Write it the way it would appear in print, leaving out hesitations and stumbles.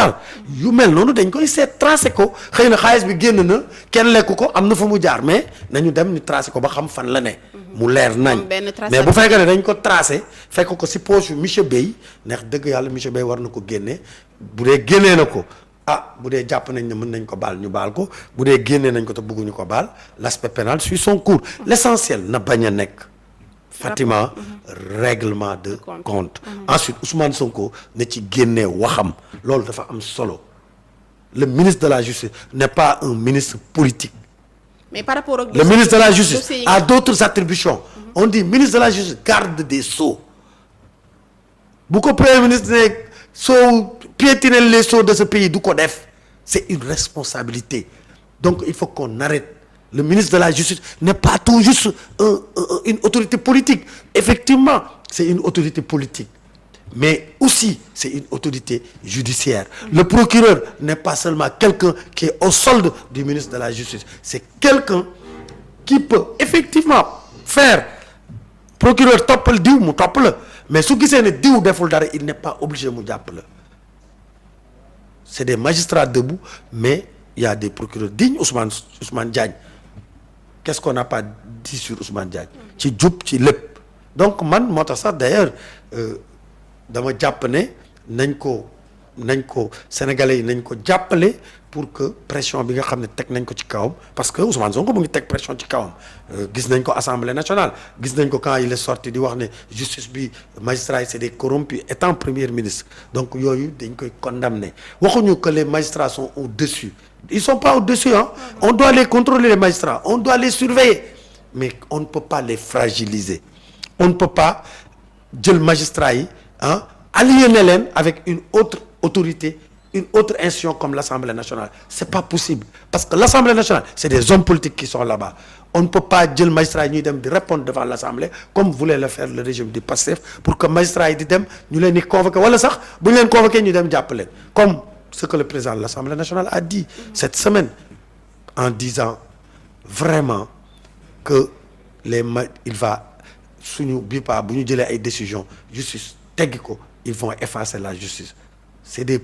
Sall yu mel noonu dañ koy seet tracé ko xëy na xaalis bi génn na kenn lekku ko am na fu mu jaar mais nañu dem ñu tracé ko ba xam fan la ne mu leer nañ mais bu fekkee ne dañ ko tracé fekk ko si poche yu monsieur Bey neex dëgg yàlla monsieur Bey war na ko génne bu dee génnee na ko bu dee jàpp nañ ne mën nañ ko baal ñu baal ko bu dee génnee nañ ko te bëgguñu ko baal l'aspect pénal suit son cours l'essentiel na bañ a nekk Fatima règlement de compte ensuite Ousmane Sonko ne ci génnee waxam loolu dafa am solo le ministre de la justice n'est pas un ministre politique mais par rapport ak le ministre de la justice a d'autres attributions on dit ministre de la justice garde des sceaux bu ko premier ministre ne soo piétiner les sceaux de ce pays du ko def c'est une responsabilité donc il faut qu'on arrête le ministre de la justice n'est pas tout juste une autorité politique effectivement c'est une autorité politique mais aussi c'est une autorité judiciaire le procureur n'est pas seulement quelqu'un qui est au solde du ministre de la justice c'est quelqu'un qui peut effectivement faire procureur toppal diw mu topp la mais su gisee ne diw deful dara il n'est pas obligé mu jàpp la c'est des magistrats debout mais il y a des procureurs dignes Ousmane Diagne qu'est-ce qu'on n'a pas dit sur Ousmane Diagne ci jub ci lépp donc man moo tax sax d'ailleurs dama jàpp ne nañ ko sénégalais yi nañ ko jàppale pour que pression bi nga xam ne teg nañ ko ci kawam parce que Ousmane Sonko mu ngi teg pression ci kawam gis nañ ko Assemblée nationale gis nañ ko quand il est sorti di wax ne justice bi magistrats yi c'est des corrompus étant premier ministre donc yooyu dañ koy condamner waxuñu que les magistrats sont au-dessus ils sont pas au-dessus on doit les contrôler les magistrats on doit les surveiller mais on ne peut pas les fragiliser on ne peut pas jël magistrats yi aliéner leen avec une autre autorité une autre institution comme l'Assemblée nationale c'est pas possible parce que l'Assemblée nationale c'est des hommes politiques qui sont là-bas on ne peut pas jël magistrats yi ñuy dem di répondre devant l'Assemblée comme voulait le faire le régime du PASTEF pour que magistrats yi di dem ñu leen di convoquer wala sax bu ñu leen convoquer ñu dem jàpp leen comme ce que le président de l'Assemblée nationale a dit cette semaine en disant vraiment que il va suñu bi pas bu ñu jëlee ay décisions justice teggi ko ils vont effacer la justice c'est des